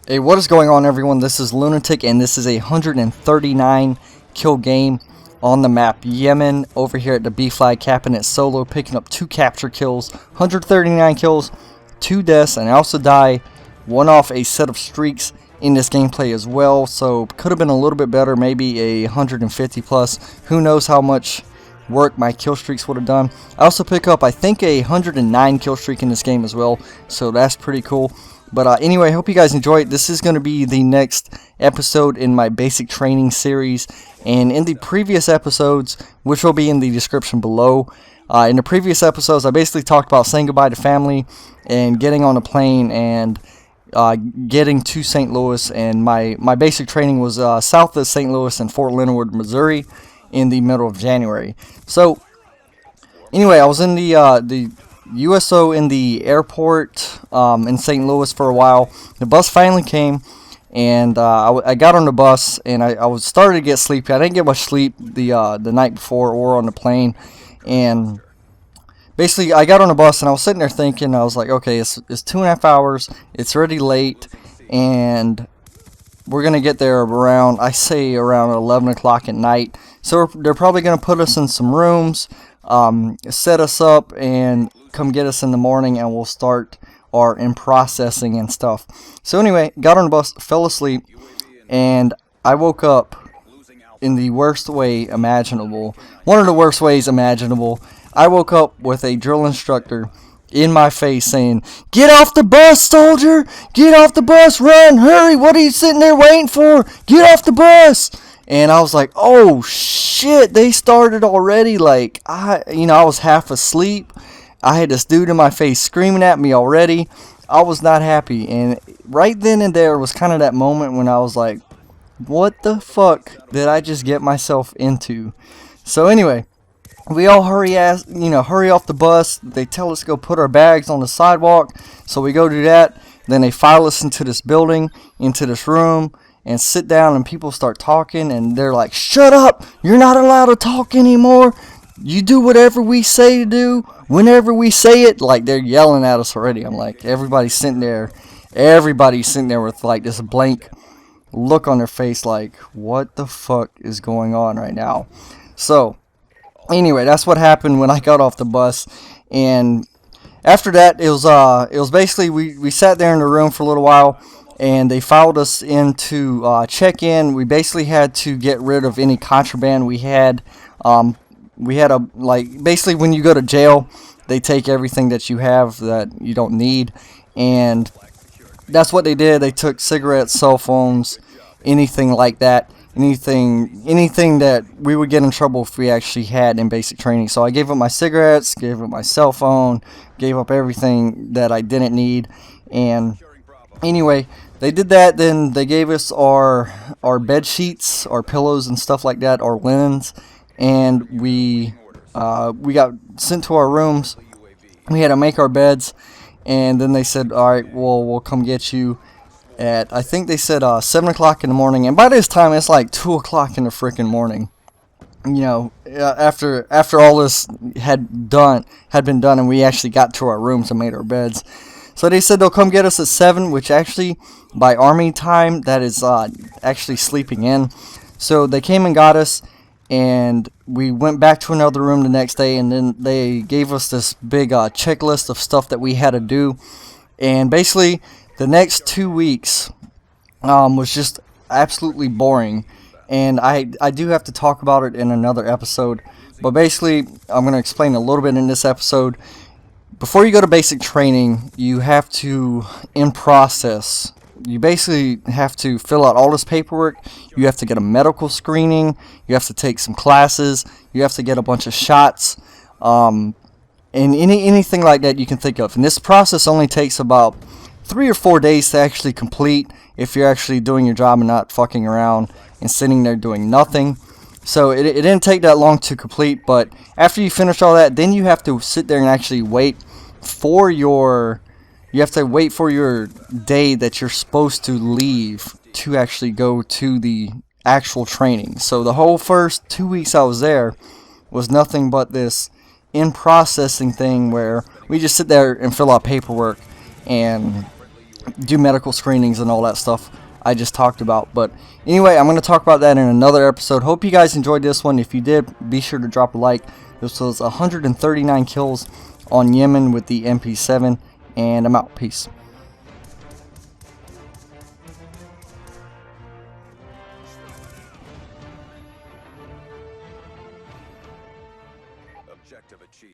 Hey, what is going on, everyone? This is Lunatic, and this is a 139 kill game on the map Yemen over here at the B flag, capping it solo, picking up 2 capture kills, 139 kills, 2 deaths, and I also die one off a set of streaks in this gameplay as well. So could have been a little bit better, maybe a 150 plus. Who knows how much work my kill streaks would have done. I also pick up, I think, a 109 kill streak in this game as well, so that's pretty cool. But anyway, I hope you guys enjoy it. This is going to be the next episode in my basic training series. And in the previous episodes, which will be in the description below, in the previous episodes, I basically talked about saying goodbye to family and getting on a plane and getting to St. Louis. And my basic training was south of St. Louis in Fort Leonard, Missouri in the middle of January. So anyway, I was in the USO in the airport in St. Louis for a while. The bus finally came, and I got on the bus, and I was starting to get sleepy. I didn't get much sleep the night before or on the plane, and basically I got on the bus, and I was sitting there thinking, I was like, okay, it's 2.5 hours, it's already late, and we're going to get there around, I say around 11 o'clock at night. So they're probably going to put us in some rooms, set us up, and come get us in the morning, and we'll start our in processing and stuff. So anyway, got on the bus, fell asleep, and I woke up in the worst way imaginable. One of the worst ways imaginable. I woke up with a drill instructor in my face saying, "Get off the bus, soldier! Get off the bus! Run! Hurry! What are you sitting there waiting for? Get off the bus!" And I was like, "Oh shit, they started already." Like, I was half asleep. I had this dude in my face screaming at me already. I was not happy. And right then and there was kind of that moment when I was like, what the fuck did I just get myself into? So anyway, we all hurry off the bus. They tell us to go put our bags on the sidewalk. So we go do that. Then they file us into this building, into this room, and sit down, and people start talking, and they're like, "Shut up! You're not allowed to talk anymore. You do whatever we say to do, whenever we say it." Like, they're yelling at us already. I'm like, everybody's sitting there with like this blank look on their face, like, what the fuck is going on right now? So anyway, that's what happened when I got off the bus. And after that, it was basically, we sat there in the room for a little while, and they filed us into check-in. We basically had to get rid of any contraband we had. Basically when you go to jail, they take everything that you have that you don't need, and that's what they did. They took cigarettes, cell phones, anything like that, anything that we would get in trouble if we actually had in basic training. So I gave up my cigarettes, gave up my cell phone, gave up everything that I didn't need. And anyway, they did that. Then they gave us our bed sheets, our pillows and stuff like that, our linens, and we got sent to our rooms. We had to make our beds, and then they said, "All right, well, we'll come get you at," I think they said 7 o'clock in the morning. And by this time, it's like 2 o'clock in the freaking morning. After all this had been done, and we actually got to our rooms and made our beds. So they said they'll come get us at 7, which actually, by Army time, that is actually sleeping in. So they came and got us, and we went back to another room the next day, and then they gave us this big checklist of stuff that we had to do. And basically, the next 2 weeks was just absolutely boring. And I do have to talk about it in another episode. But basically, I'm going to explain a little bit in this episode. Before you go to basic training, you have to, in process, you basically have to fill out all this paperwork. You have to get a medical screening. You have to take some classes. You have to get a bunch of shots. And anything like that you can think of. And this process only takes about 3 or 4 days to actually complete if you're actually doing your job and not fucking around and sitting there doing nothing. So it didn't take that long to complete. But after you finish all that, then you have to sit there and actually wait for your... You have to wait for your day that you're supposed to leave to actually go to the actual training. So the whole first 2 weeks I was there was nothing but this in-processing thing where we just sit there and fill out paperwork, and do medical screenings and all that stuff I just talked about. But anyway, I'm going to talk about that in another episode. Hope you guys enjoyed this one. If you did, be sure to drop a like. This was 139 kills on Yemen with the MP7, and I'm out. Peace. Objective achieved.